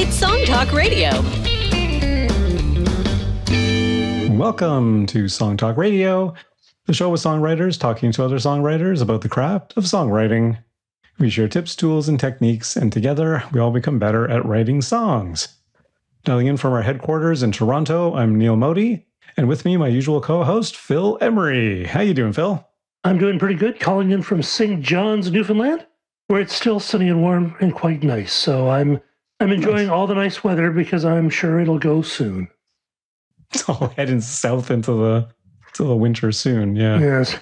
It's Song Talk Radio. Welcome to Song Talk Radio, the show with songwriters talking to other songwriters about the craft of songwriting. We share tips, tools, and techniques, and together we all become better at writing songs. Dialing in from our headquarters in Toronto, I'm Neil Modi, and with me, my usual co-host, Phil Emery. How you doing, Phil? I'm doing pretty good, calling in from St. John's, Newfoundland, where it's still sunny and warm and quite nice. So I'm enjoying all the nice weather because I'm sure it'll go soon. It's all heading south into the winter soon, yeah. Yes.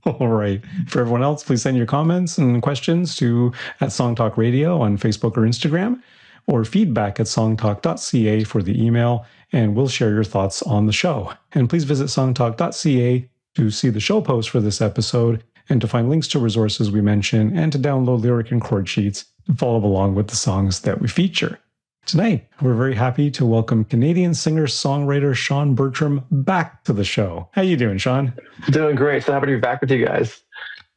All right. For everyone else, please send your comments and questions to @Songtalk Radio on Facebook or Instagram, or feedback @songtalk.ca for the email, and we'll share your thoughts on the show. And please visit songtalk.ca to see the show post for this episode, and to find links to resources we mention, and to download lyric and chord sheets to follow along with the songs that we feature. Tonight, we're very happy to welcome Canadian singer-songwriter Sean Bertram back to the show. How you doing, Sean? Doing great. So happy to be back with you guys.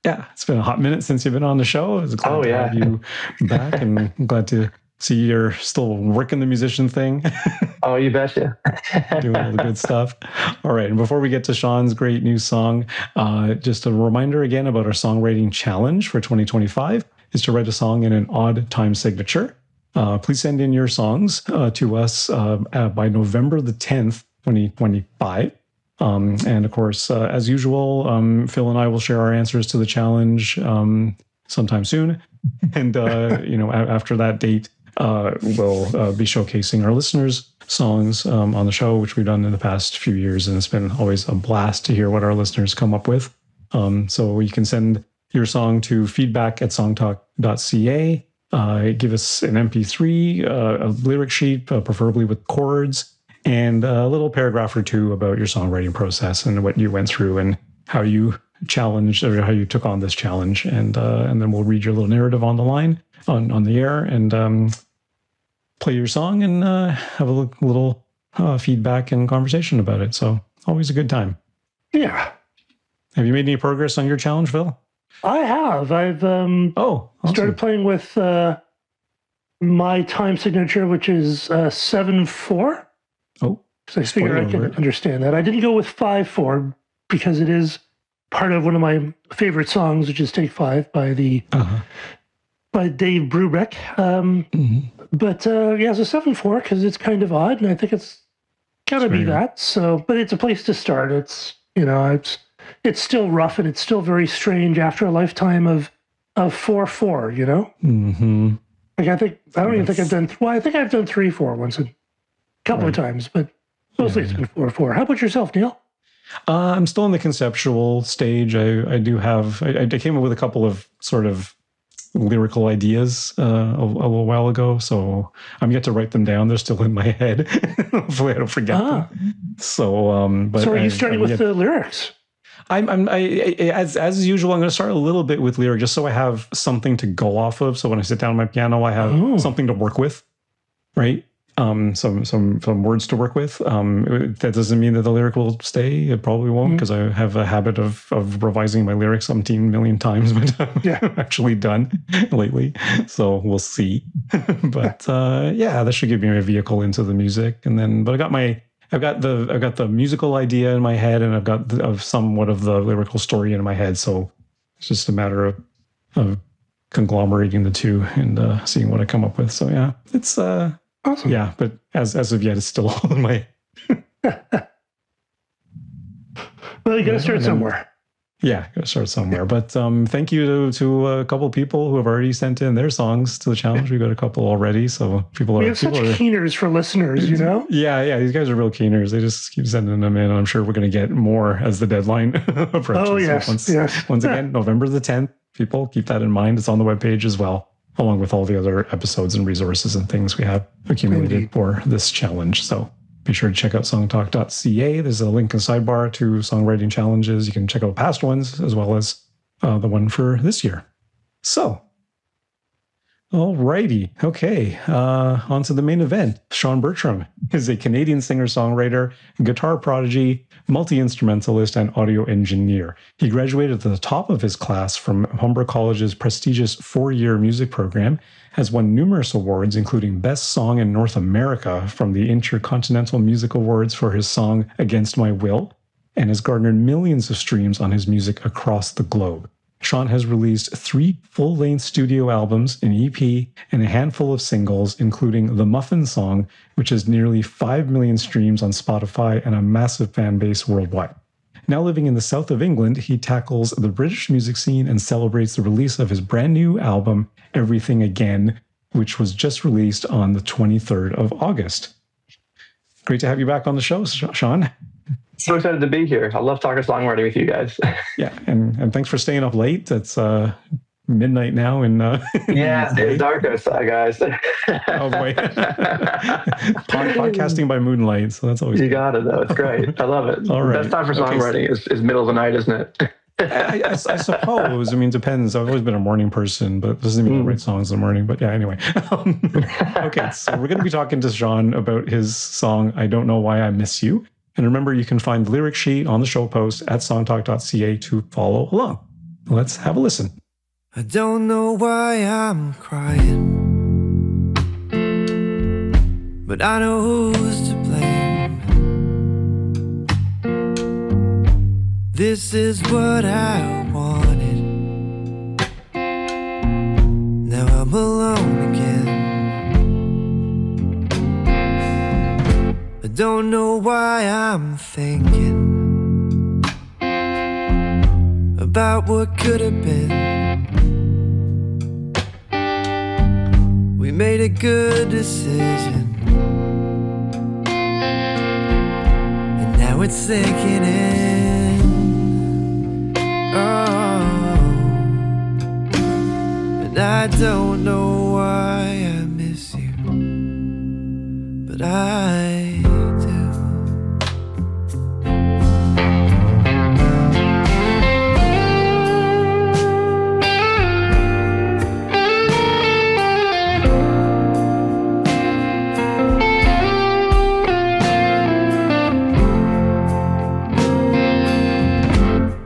Yeah, it's been a hot minute since you've been on the show. I was glad to have you back, and I'm glad to see you're still working the musician thing. Oh, you betcha. Doing all the good stuff. All right. And before we get to Sean's great new song, just a reminder again about our songwriting challenge for 2025 is to write a song in an odd time signature. Please send in your songs to us by November the 10th, 2025. And of course, as usual, Phil and I will share our answers to the challenge sometime soon. And, after that date, we'll be showcasing our listeners' songs on the show, which we've done in the past few years. And it's been always a blast to hear what our listeners come up with. So you can send your song to feedback@songtalk.ca. Give us an MP3, a lyric sheet, preferably with chords, and a little paragraph or two about your songwriting process and what you went through and how you challenged or how you took on this challenge. And then we'll read your little narrative on the line, on the air, and play your song and have a little feedback and conversation about it. So always a good time. Yeah. Have you made any progress on your challenge, Phil? I have. I've awesome. started playing with my time signature, which is 7/4. Oh. So I figure I can understand that. I didn't go with 5/4 because it is part of one of my favorite songs, which is Take 5 by Dave Brubeck. But so 7/4 because it's kind of odd, and I think it's gotta be that. So, but it's a place to start. It's it's still rough and it's still very strange after a lifetime of 4/4. Mm-hmm. Like I think I've done 3/4 once, a couple of times, but mostly it's been 4/4. How about yourself, Neil? I'm still in the conceptual stage. I do have. I came up with a couple of sort of lyrical ideas a little while ago, so I'm yet to write them down. They're still in my head. Hopefully, I don't forget them. So, but so are you starting with the lyrics? As usual, I'm going to start a little bit with lyric, just so I have something to go off of. So when I sit down at my piano, I have something to work with, right? Some words to work with. That doesn't mean that the lyric will stay. It probably won't, because I have a habit of revising my lyrics 17 million times, but I'm actually done lately. So we'll see. But that should give me a vehicle into the music. And then, but I've got the musical idea in my head, and I've got somewhat of the lyrical story in my head. So it's just a matter of conglomerating the two and seeing what I come up with. So yeah, it's awesome. Yeah, but as of yet, it's still all in my head. Well, you got to start somewhere. Yeah, got to start somewhere. But thank you to a couple of people who have already sent in their songs to the challenge. We've got a couple already, so we have such keeners for listeners, Yeah, these guys are real keeners. They just keep sending them in. I'm sure we're going to get more as the deadline approaches. Oh, yes, Once again, November the 10th. People, keep that in mind. It's on the webpage as well, along with all the other episodes and resources and things we have accumulated for this challenge. So be sure to check out songtalk.ca. There's a link in sidebar to songwriting challenges. You can check out past ones as well as the one for this year. So, all righty. Okay. On to the main event. Sean Bertram, is a Canadian singer-songwriter, guitar prodigy, multi-instrumentalist, and audio engineer. He graduated at the top of his class from Humber College's prestigious 4-year music program, has won numerous awards, including Best Song in North America from the Intercontinental Music Awards for his song Against My Will, and has garnered millions of streams on his music across the globe. Sean has released 3 full-length studio albums, an EP, and a handful of singles, including The Muffin Song, which has nearly 5 million streams on Spotify and a massive fan base worldwide. Now living in the south of England, he tackles the British music scene and celebrates the release of his brand new album, Everything Again, which was just released on the 23rd of August. Great to have you back on the show, Sean. So excited to be here. I love talking songwriting with you guys. Yeah, and thanks for staying up late. It's midnight now in yeah, it's dark outside, guys. Oh boy. Podcasting by moonlight, so that's always you good. got it though. It's great. I love it. All right. The best time for songwriting is middle of the night, isn't it? I suppose. I mean, depends. I've always been a morning person, but doesn't mean I write songs in the morning. But yeah, anyway. Okay, so we're going to be talking to Sean about his song, I Don't Know Why I Miss You. And remember, you can find the lyric sheet on the show post at songtalk.ca to follow along. Let's have a listen. I don't know why I'm crying, but I know who's to blame. This is what I wanted. Now I'm alone again. I don't know why I'm thinking about what could have been. We made a good decision, and now it's sinking in. Oh, and I don't know why I miss you, but I do.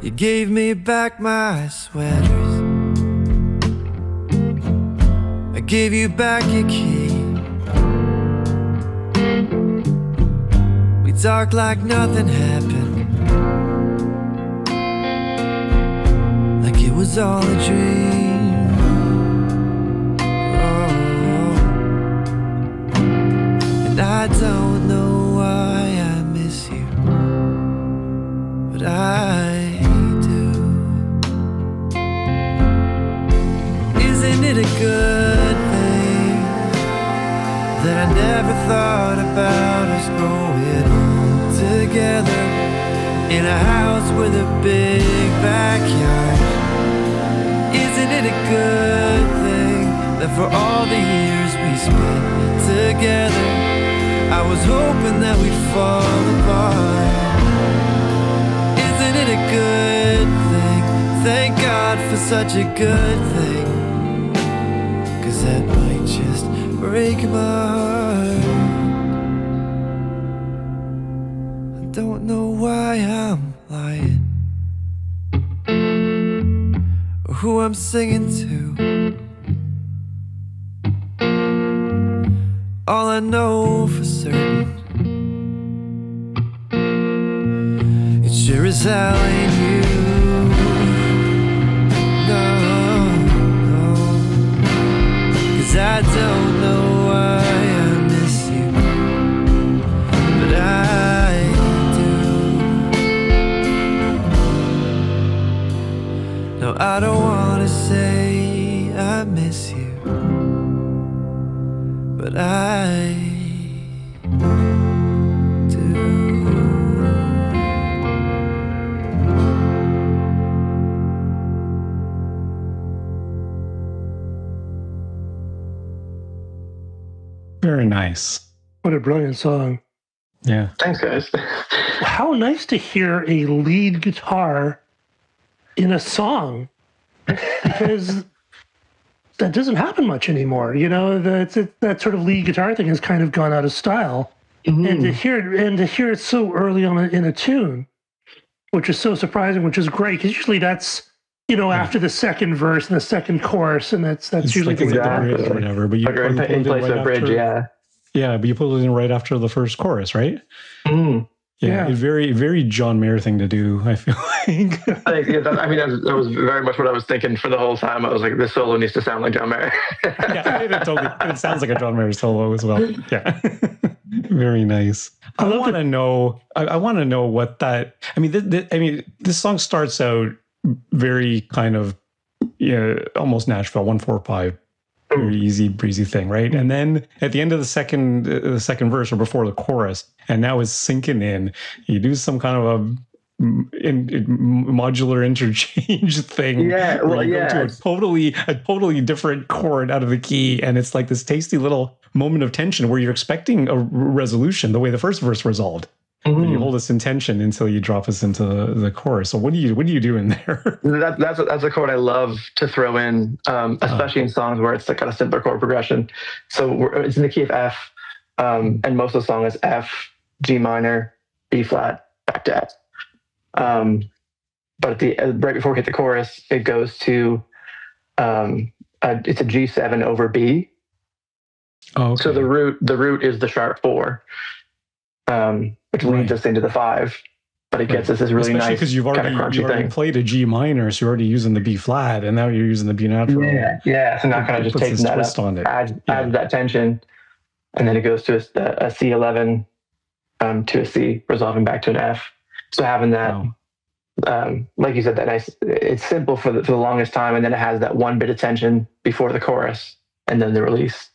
You gave me back my sweaters, I gave you back your key. We talked like nothing happened, like it was all a dream. Oh, and I don't know why I miss you, but I Isn't it a good thing that I never thought about us growing old together in a house with a big backyard? Isn't it a good thing that for all the years we spent together, I was hoping that we'd fall apart? Isn't it a good thing? Thank God for such a good thing, 'cause that might just break my heart. I don't know why I'm lying, or who I'm singing to. All I know for certain, it sure as hell ain't you. I don't know why I miss you, but I do. No, I don't wanna say I miss you, but I do. Very nice. What a brilliant song. Yeah. Thanks, guys. How nice to hear a lead guitar in a song, because that doesn't happen much anymore. You know, that sort of lead guitar thing has kind of gone out of style. and to hear it so early on in a tune, which is so surprising, which is great because usually that's after the second verse and the second chorus, and that's it's usually like the bridge or whatever. But you put it in place right of a bridge, after, yeah. But you put it in right after the first chorus, right? Mm. Yeah, a very, very John Mayer thing to do, I feel like. That was very much what I was thinking for the whole time. I was like, this solo needs to sound like John Mayer. It sounds like a John Mayer solo as well. Yeah, very nice. I want to know. I want to know what that. I mean, this song starts out very kind of, almost Nashville 145. Very easy breezy thing, right? And then at the end of the second verse or before the chorus, and now it's sinking in, you do some kind of a modular interchange thing. Yeah, where you go to a totally different chord out of the key, and it's like this tasty little moment of tension where you're expecting a resolution the way the first verse resolved. But you hold us in tension until you drop us into the chorus. So what do you do in there? That's a chord I love to throw in, especially in songs where it's the kind of simpler chord progression. So it's in the key of F, and most of the song is F, G minor, B flat, back to F. But right before we hit the chorus, it goes to it's a G7 over B. Oh, okay. So the root is the sharp 4. Which leads us into the 5, but it gets us this really nice because you've already played a G minor, so you're already using the B flat, and now you're using the B natural. Yeah. So now kind of just taking that up, on it. adds that tension, and then it goes to a C11, to a C, resolving back to an F. So having that, like you said, that nice. It's simple for the longest time, and then it has that one bit of tension before the chorus, and then the release.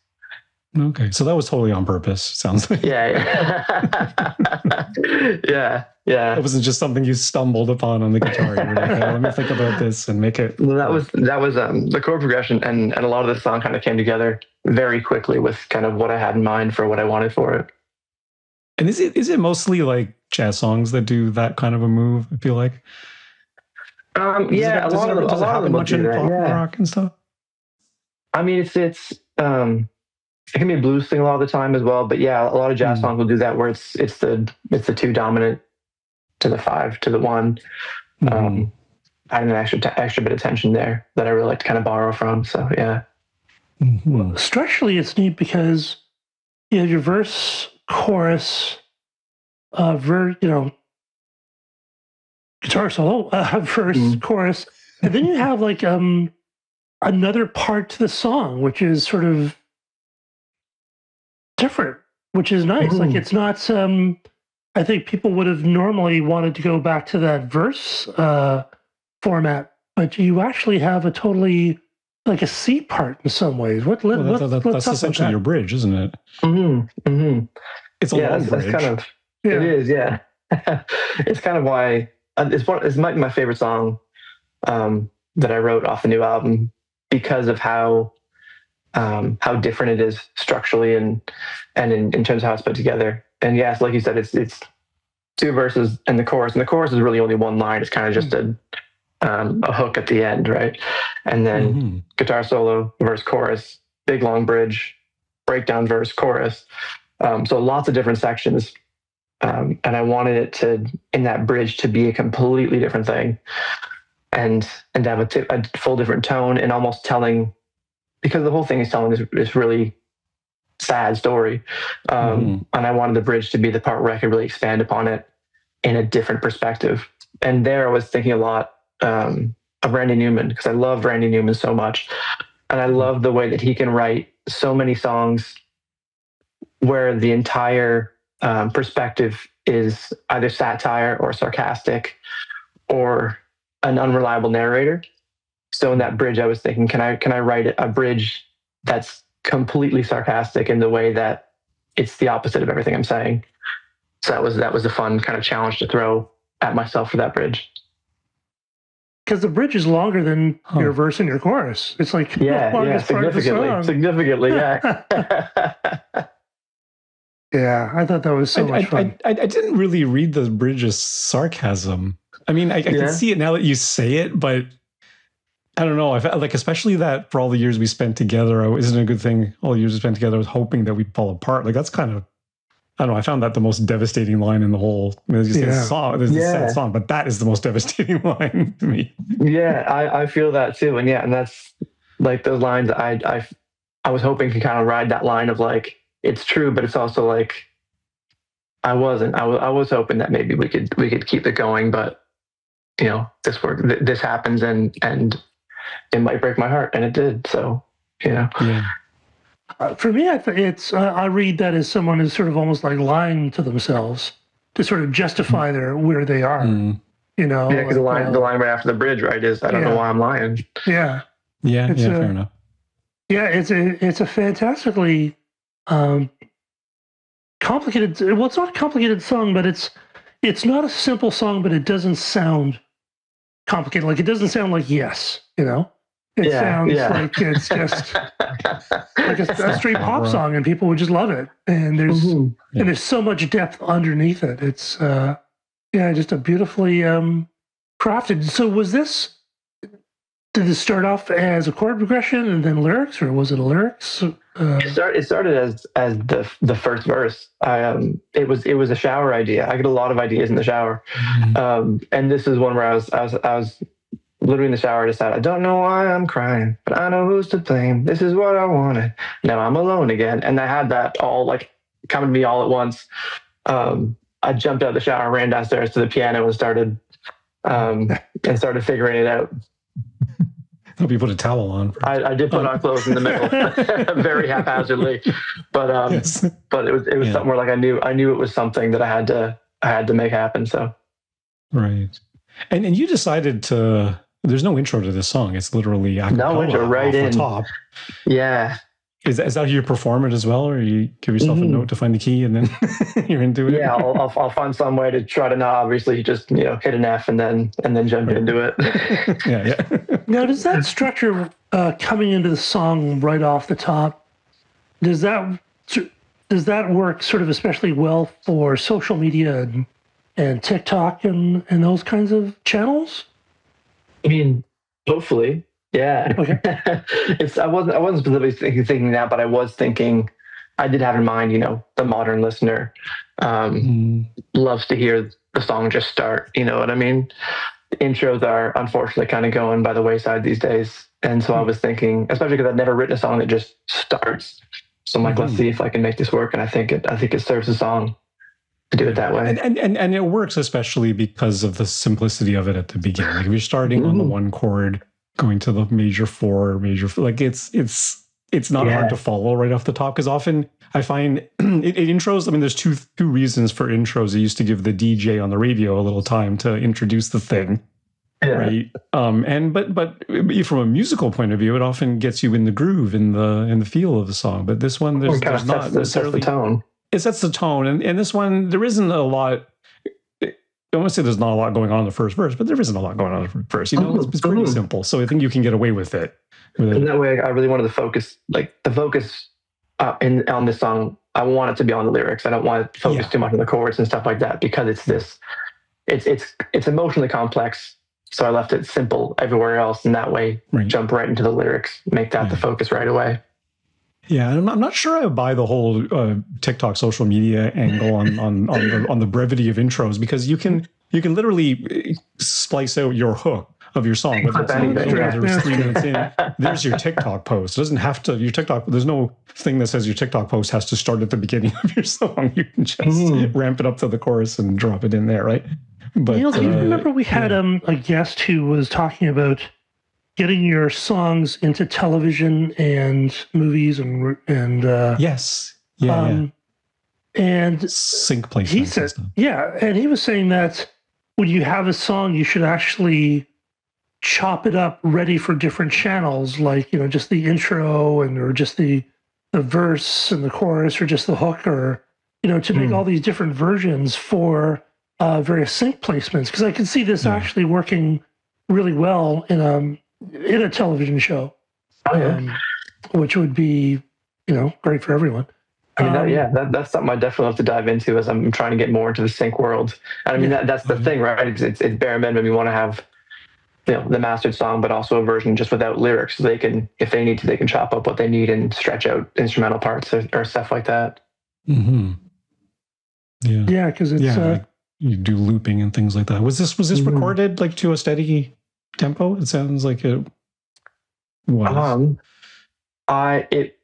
Okay, so that was totally on purpose. Sounds like. Yeah. It wasn't just something you stumbled upon on the guitar. You were like, let me think about this and make it. Well, that was the chord progression, and a lot of the song kind of came together very quickly with kind of what I had in mind for what I wanted for it. And is it mostly like jazz songs that do that kind of a move? I feel like. A lot of them much in pop rock and stuff. I mean, it's it can be a blues thing a lot of the time as well, but yeah, a lot of jazz songs will do that where it's the 2 dominant to the 5 to the 1. Adding an extra bit of tension there that I really like to kind of borrow from. So yeah. Well, structurally, it's neat because you have your verse, chorus, guitar solo, verse, chorus, and then you have like another part to the song, which is sort of different, which is nice. Like it's not I think people would have normally wanted to go back to that verse format, but you actually have a totally like a C part in some ways. That's essentially your bridge, isn't it? It's a long bridge. It is, yeah. It's kind of why it's my favorite song that I wrote off the new album because of how different it is structurally and in terms of how it's put together. And yes, like you said, it's 2 verses and the chorus is really only one line. It's kind of just a hook at the end, right? And then guitar solo, verse, chorus, big long bridge, breakdown, verse, chorus. So lots of different sections. And I wanted it in that bridge to be a completely different thing and to have a full different tone and almost telling, because the whole thing is telling this really sad story. And I wanted the bridge to be the part where I could really expand upon it in a different perspective. And there I was thinking a lot of Randy Newman, because I love Randy Newman so much. And I love the way that he can write so many songs where the entire perspective is either satire or sarcastic or an unreliable narrator. So in that bridge, I was thinking, can I write a bridge that's completely sarcastic in the way that it's the opposite of everything I'm saying? So that was a fun kind of challenge to throw at myself for that bridge. Because the bridge is longer than your verse and your chorus. It's like significantly, yeah. Yeah, I thought that was so much fun. I didn't really read the bridge as sarcasm. I mean, I can see it now that you say it, but I don't know. I felt like, especially that for all the years we spent together, isn't it a good thing? All the years we spent together, I was hoping that we'd fall apart. Like that's kind of I don't know. I found that the most devastating line in the whole. I mean, there's a song, there's a sad song, but that is the most devastating line to me. Yeah, I feel that too, and that's like those lines. I was hoping to kind of ride that line of like it's true, but it's also like I wasn't. I was hoping that maybe we could keep it going, but this happens, and it might break my heart, and it did. So Yeah. For me, I read that as someone who's sort of almost like lying to themselves to sort of justify where they are. Yeah, because the line right after the bridge, right, is I don't know why I'm lying. Yeah. Yeah. Fair enough. Yeah, it's a fantastically complicated. Well, it's not a complicated song, but it's not a simple song, but it doesn't sound complicated. Like it doesn't sound like Yes, It sounds like it's just like a straight pop song, and people would just love it. And there's so much depth underneath it. It's just a beautifully crafted. So did this start off as a chord progression and then lyrics, or was it a lyrics? It started as the first verse. It was a shower idea. I get a lot of ideas in the shower, and this is one where I was literally in the shower. I decided I don't know why I'm crying, but I know who's to blame. This is what I wanted. Now I'm alone again, and I had that all like coming to me all at once. I jumped out of the shower, ran downstairs to the piano, and started figuring it out. Hope you put a towel on. I did put on clothes in the middle, very haphazardly, but but it was something where like I knew it was something that I had to make happen. So right, and you decided to. There's no intro to this song. It's literally a cappella intro right in the top. Yeah. Is that how you perform it as well, or you give yourself a note to find the key and then you're into it? Yeah, I'll find some way to try to not obviously just hit an F and then jump into it. Yeah. Now, does that structure coming into the song right off the top? Does that work sort of especially well for social media and TikTok and those kinds of channels? I mean, hopefully. Yeah. Okay. I wasn't specifically thinking that, but I was thinking, I did have in mind, the modern listener loves to hear the song just start. You know what I mean? Intros are unfortunately kind of going by the wayside these days. And so I was thinking, especially because I'd never written a song that just starts. So I'm like, let's see if I can make this work. And I think it serves the song to do it that way. And it works especially because of the simplicity of it at the beginning. Like if you're starting on the one chord, going to the major four, like it's not hard to follow right off the top, because often I find it intros. I mean, there's two reasons for intros. It used to give the DJ on the radio a little time to introduce the thing, right? But from a musical point of view, it often gets you in the groove, in the feel of the song. But this one, there's not necessarily the tone. It sets the tone, and this one there isn't a lot. I want to say there's not a lot going on in the first verse, but there isn't a lot going on in the first. It's pretty simple. So I think you can get away with it. And that way, I really wanted to focus, on this song. I want it to be on the lyrics. I don't want to focus too much on the chords and stuff like that, because it's emotionally complex. So I left it simple everywhere else, and that way jump right into the lyrics, make that the focus right away. Yeah, and I'm not sure I buy the whole TikTok social media angle on the brevity of intros, because you can literally splice out your hook of your song. There's 3 minutes in, there's your TikTok post. It doesn't have to. Your TikTok. There's no thing that says your TikTok post has to start at the beginning of your song. You can just ramp it up to the chorus and drop it in there, right? But Neil, do you remember we had a guest who was talking about getting your songs into television and movies and yes, and sync placements. He said, and he was saying that when you have a song, you should actually chop it up ready for different channels, like just the intro or just the verse and the chorus, or just the hook, or to make all these different versions for various sync placements. Because I can see this actually working really well in a television show, which would be, great for everyone. I mean, that's something I definitely have to dive into as I'm trying to get more into the sync world. And I mean, that's the thing, right? It's bare minimum. You want to have, the mastered song, but also a version just without lyrics. So they can, if they need to, they can chop up what they need and stretch out instrumental parts or stuff like that. Mm-hmm. Yeah, because it's like you do looping and things like that. Was this recorded like to a steady tempo? It sounds like it was. It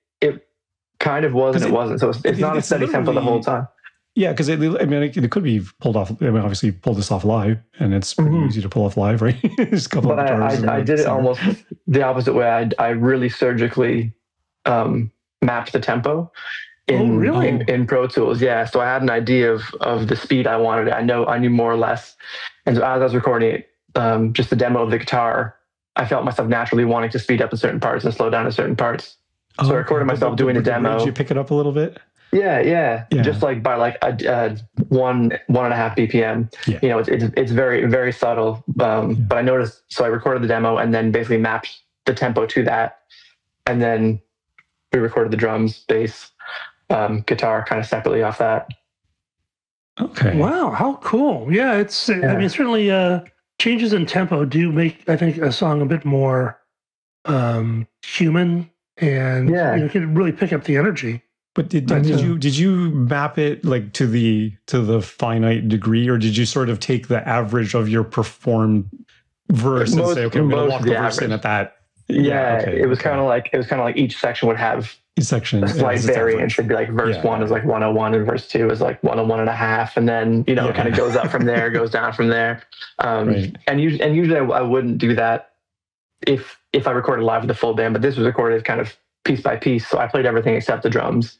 kind of was and it wasn't. So it's not a steady tempo the whole time. Yeah, because it could be pulled off. I mean, obviously, pull this off live, and it's pretty easy to pull off live, right? Just a couple of guitars. I did it almost the opposite way. I really surgically mapped the tempo in Pro Tools. Yeah, so I had an idea of the speed I wanted. I knew more or less, and so as I was recording it, just the demo of the guitar, I felt myself naturally wanting to speed up in certain parts and slow down in certain parts. So I recorded myself doing a demo. Did you pick it up a little bit? Yeah. Just like by like a 1.5 BPM. Yeah. You know, it's very, very subtle. But I noticed, so I recorded the demo and then basically mapped the tempo to that. And then we recorded the drums, bass, guitar kind of separately off that. Okay. Wow, how cool. Yeah, it's, I mean, certainly changes in tempo do make, I think, a song a bit more human and can really pick up the energy. But did you map it like to the finite degree, or did you sort of take the average of your performed verse and say, okay, we're going to walk the verse in at that? It was kind of like each section would have a slight variance. It'd be like verse 1 is like 101 and verse 2 is like 101.5, and then it kind of goes up from there, goes down from there. And usually I wouldn't do that if I recorded live with the full band, but this was recorded kind of piece by piece, so I played everything except the drums.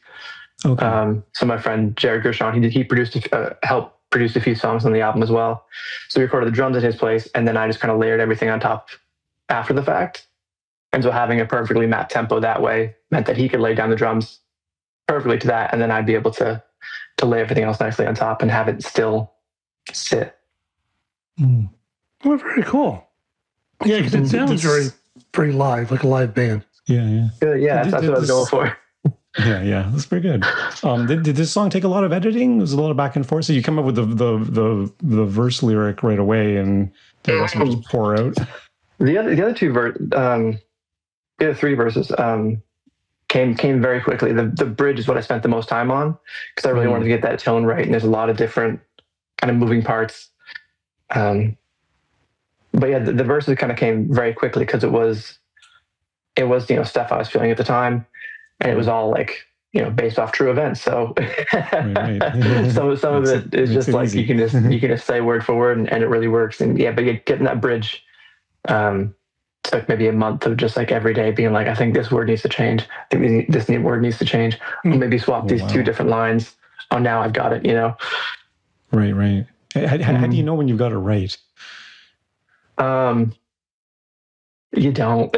Okay. So my friend Jared Gershon, he produced helped produce a few songs on the album as well. So we recorded the drums at his place, and then I just kind of layered everything on top after the fact. And so having a perfectly mapped tempo that way meant that he could lay down the drums perfectly to that, and then I'd be able to lay everything else nicely on top and have it still sit. Oh, very cool. Yeah, because it sounds very live, like a live band. Yeah, that's what I was going for. Yeah, that's pretty good. Did this song take a lot of editing? There's a lot of back and forth. So you come up with the verse lyric right away, and the rest will just pour out. The other three verses came very quickly. The bridge is what I spent the most time on because I really wanted to get that tone right, and there's a lot of different kind of moving parts. But yeah, the verses kind of came very quickly because it was stuff I was feeling at the time, and it was all like based off true events. So some of it is just like easy. you can just say word for word, and it really works. And but getting that bridge took maybe a month of just like every day being like, I think this word needs to change. I think this word needs to change. Or maybe swap these two different lines. Oh, now I've got it. Right. How do you know when you've got it right? You don't.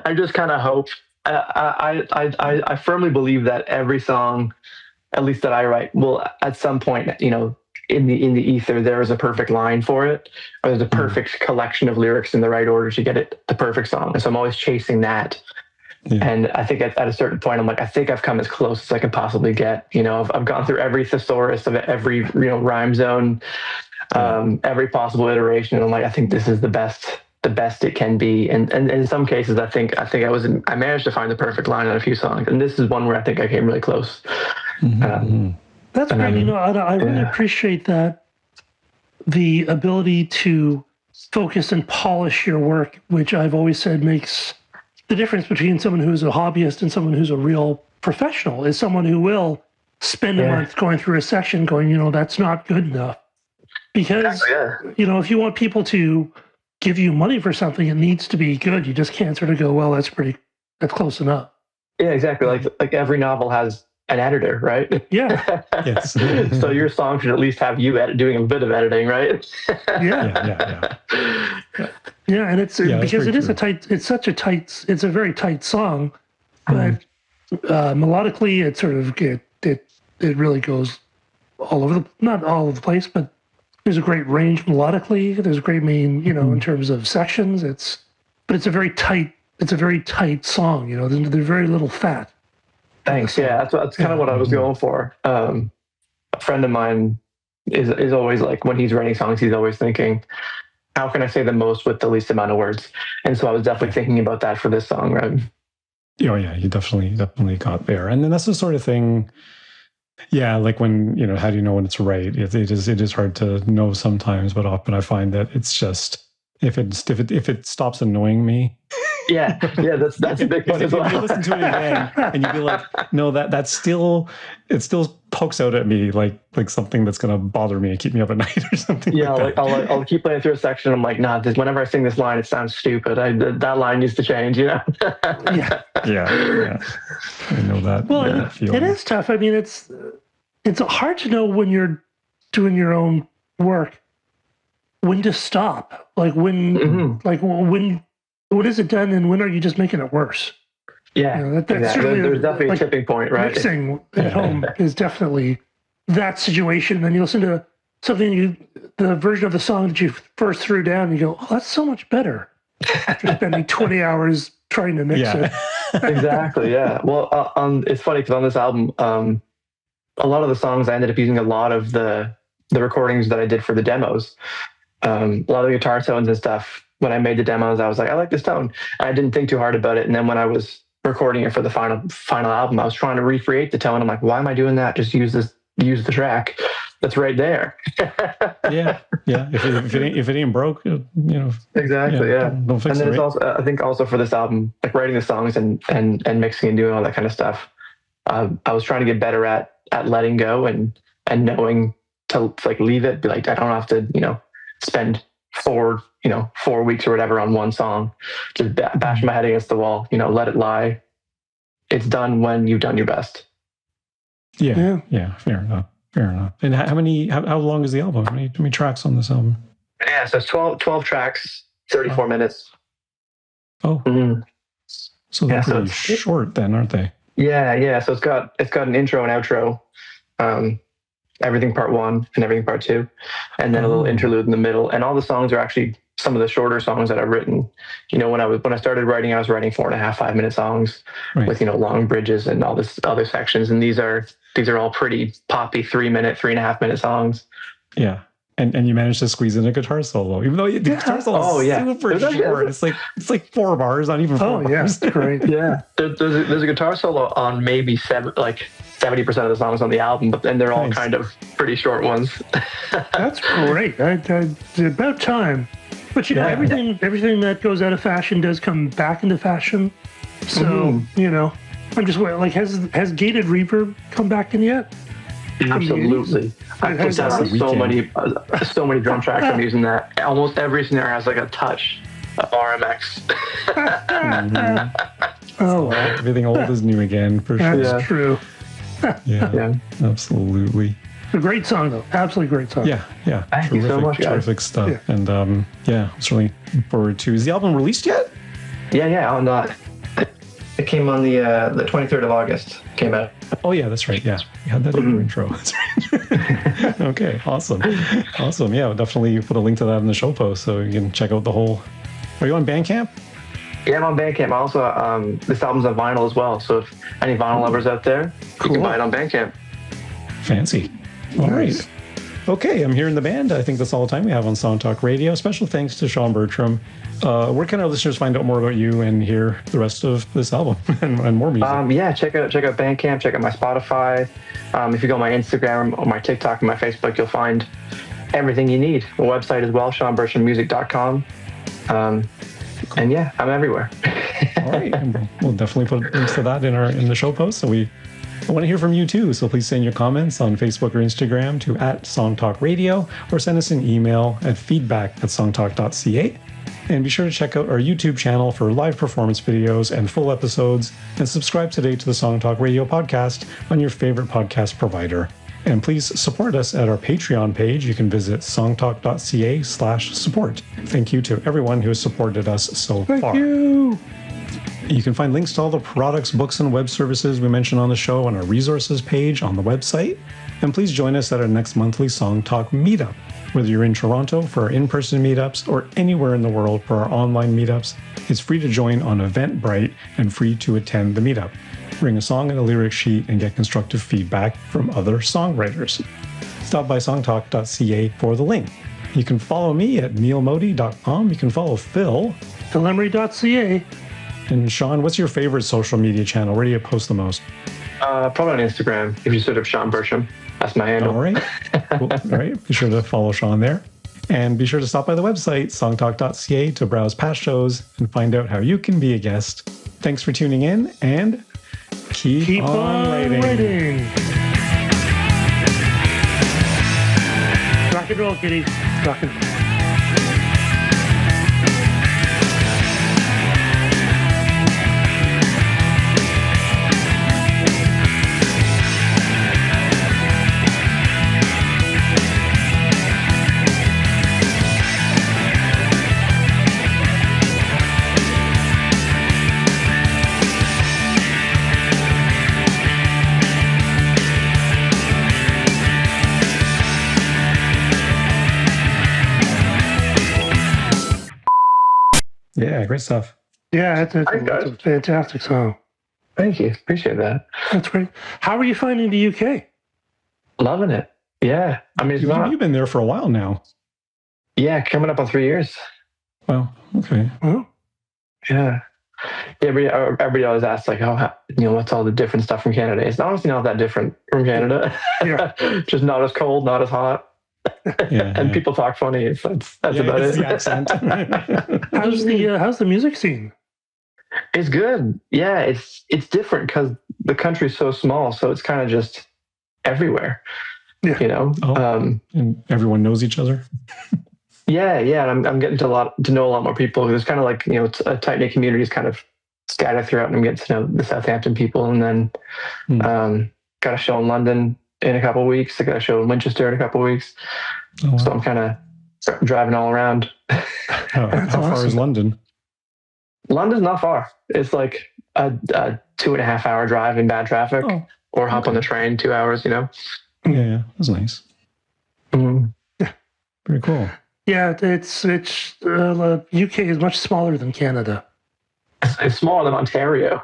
I just kind of hope. I firmly believe that every song, at least that I write, will at some point, in the ether, there is a perfect line for it, or there's a perfect collection of lyrics in the right order to get it the perfect song. And so I'm always chasing that. Yeah. And I think at a certain point, I'm like, I think I've come as close as I can possibly get. I've gone through every thesaurus of every rhyme zone, every possible iteration. And I'm like, I think this is the best it can be. And in some cases, I think I managed to find the perfect line on a few songs. And this is one where I think I came really close. That's great. I really appreciate that. The ability to focus and polish your work, which I've always said makes the difference between someone who's a hobbyist and someone who's a real professional, is someone who will spend a month going through a section going, that's not good enough. Because, if you want people to give you money for something, it needs to be good. You just can't sort of go, well, that's close enough. Yeah, exactly. Like every novel has an editor, right? Yeah. Yes. So your song should at least have you doing a bit of editing, right? Yeah, and it's because it is it's a very tight song, but melodically it sort of it really goes all over not all over the place, but there's a great range melodically. There's a great in terms of sections. But it's a very tight song. There's very little fat. Thanks. Yeah, that's kind of what I was going for. A friend of mine is always like, when he's writing songs, he's always thinking, how can I say the most with the least amount of words? And so I was definitely thinking about that for this song, right? Oh yeah, you definitely got there. And then that's the sort of thing Yeah, like when, how do you know when it's right? It is hard to know sometimes, but often I find that it's just if it stops annoying me. Yeah, that's a big one as well. If you listen to it again and you'd be like, no, it still pokes out at me like something that's gonna bother me and keep me up at night or something. Yeah, like that. I'll keep playing through a section. I'm like, nah, whenever I sing this line, it sounds stupid. That line needs to change, Yeah. Yeah. I know that. Well, that feeling. it is tough. I mean, it's hard to know when you're doing your own work when to stop. Like when is it done, and when are you just making it worse? Yeah, that's exactly. There's definitely a tipping point, right? Mixing at home is definitely that situation. Then you listen to something, the version of the song that you first threw down, and you go, "Oh, that's so much better." After spending 20 hours trying to mix it. Exactly. Yeah. Well, it's funny because on this album, a lot of the songs I ended up using a lot of the recordings that I did for the demos. A lot of the guitar tones and stuff. When I made the demos, I was like, I like this tone. And I didn't think too hard about it. And then when I was recording it for the final album, I was trying to recreate the tone. I'm like, why am I doing that? Just use the track that's right there. Yeah. If it ain't broke, Exactly. Yeah. Don't fix and then it. It's also, I think also for this album, like writing the songs and mixing and doing all that kind of stuff. I was trying to get better at letting go and knowing to like leave it. Be like, I don't have to spend 4 weeks or whatever on one song, just bash my head against the wall, let it lie. It's done when you've done your best. Yeah. Fair enough. And how long is the album? How many tracks on this album? Yeah, so it's 12 tracks, 34 minutes. Oh. Mm-hmm. So they're pretty short then, aren't they? Yeah. So it's got an intro and outro. Everything part 1 and everything part 2, and then a little interlude in the middle. And all the songs are actually some of the shorter songs that I've written. When I started writing, I was writing 4.5, 5-minute songs with long bridges and all this other sections. And these are all pretty poppy 3-minute, 3.5-minute songs. Yeah. And you managed to squeeze in a guitar solo, even though the guitar solo is super short. It's like 4 bars, not even 4 bars. Yeah, it's great. Yeah. There's a guitar solo on maybe 70% of the songs on the album, but then they're all kind of pretty short ones. That's great. It's about time. But everything that goes out of fashion does come back into fashion. So, I'm just wondering, has gated reverb come back in yet? Absolutely. I put that on so many drum tracks. I'm using that. Almost every snare has like a touch of RMX. Oh, everything old is new again, for sure. That's true. Yeah, absolutely. A great song, though. Absolutely great song. Yeah. Thank you so much, guys. Terrific stuff. Yeah. And I'm certainly looking forward to. Is the album released yet? Yeah. It came on the 23rd of August. Came out. Oh yeah, that's right. Yeah, we had that in your intro. That's right. Okay, awesome. Yeah, we'll definitely put a link to that in the show post so you can check out the whole. Are you on Bandcamp? Yeah, I'm on Bandcamp. Also, this album's on vinyl as well. So if any vinyl lovers out there, you can buy it on Bandcamp. Fancy. All right. Okay, I'm here in the band. I think that's all the time we have on Song Talk Radio. Special thanks to Sean Bertram. Where can our listeners find out more about you and hear the rest of this album and more music? Check out Bandcamp. Check out my Spotify. If you go on my Instagram or my TikTok and my Facebook, you'll find everything you need. My website as well, SeanBertramMusic.com. And yeah, I'm everywhere. All right, and we'll definitely put links to that in the show post. So I want to hear from you too, so please send your comments on Facebook or Instagram to @SongTalkRadio or send us an email at feedback@songtalk.ca. And be sure to check out our YouTube channel for live performance videos and full episodes, and subscribe today to the Song Talk Radio podcast on your favorite podcast provider. And please support us at our Patreon page. You can visit songtalk.ca/support. Thank you to everyone who has supported us so far. Thank you. You can find links to all the products, books, and web services we mentioned on the show on our resources page on the website. And please join us at our next monthly Song Talk meetup. Whether you're in Toronto for our in-person meetups or anywhere in the world for our online meetups, it's free to join on Eventbrite and free to attend the meetup. Bring a song and a lyric sheet and get constructive feedback from other songwriters. Stop by songtalk.ca for the link. You can follow me at neilmodi.com. You can follow Phil. Telemery.ca. And Sean, what's your favorite social media channel? Where do you post the most? Probably on Instagram. If you search up Sean Bertram, that's my handle. All right. Cool. All right. Be sure to follow Sean there. And be sure to stop by the website, songtalk.ca, to browse past shows and find out how you can be a guest. Thanks for tuning in, and keep on writing. Rock and roll, kitty. Rock and roll. Yeah, great stuff. Yeah, it's a fantastic song. Thank you. Appreciate that. That's great. How are you finding the UK? Loving it. Yeah. I mean, You've been there for a while now. Yeah, coming up on 3 years. Wow. Okay. Well, Yeah. Everybody always asks, like, what's all the different stuff from Canada? It's honestly not that different from Canada. Yeah. Just not as cold, not as hot. And people talk funny. That's about it. The accent. how's the music scene? It's good. Yeah, it's different because the country's so small, so it's kind of just everywhere. Yeah. You know. And everyone knows each other. Yeah. And I'm getting to know a lot more people. There's kind of like, it's a tight knit community is kind of scattered throughout, and I'm getting to know the Southampton people, and then got a show in London in a couple of weeks. I got a show in Winchester in a couple of weeks. Oh, wow. So I'm kind of driving all around. How far is London? London's not far. It's like a 2.5 hour drive in bad traffic, or hop on the train 2 hours, Yeah, that's nice. Mm-hmm. Yeah. Very cool. Yeah, it's UK is much smaller than Canada. It's smaller than Ontario.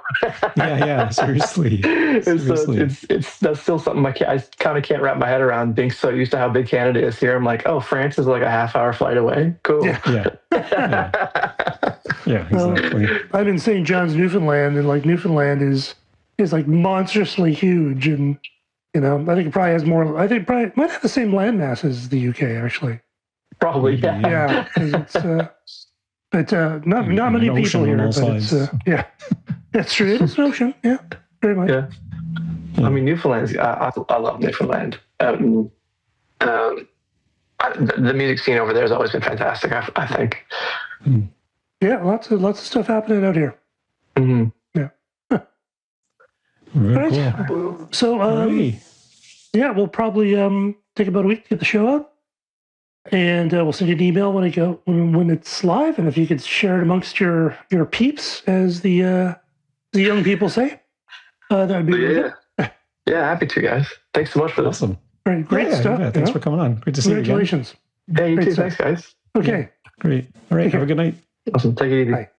Yeah, seriously. That's still something I kind of can't wrap my head around, being so used to how big Canada is here. I'm like, France is like a half-hour flight away. Cool. Yeah, exactly. I'm in St. John's, Newfoundland, and like Newfoundland is like monstrously huge, and I think it probably has more. I think it probably might have the same landmass as the UK, actually. Probably, yeah. Yeah, because it's not many people here, but it's that's true. It is an ocean, yeah, very much. Yeah. I mean, Newfoundland. I love Newfoundland. The music scene over there has always been fantastic. I think. Yeah, lots of stuff happening out here. Mm-hmm. Yeah. Very cool. So, yeah, we'll probably take about a week to get the show out. And we'll send you an email when it's live, and if you could share it amongst your peeps, as the young people say, that would be really good. Yeah, happy to, guys. Thanks so much for this. Awesome. Great stuff. Yeah, thanks for coming on. Great to see you again. Congratulations. Yeah, you too. Thanks, guys. Okay. Great. All right. Have a good night. Awesome. Take it easy. Bye.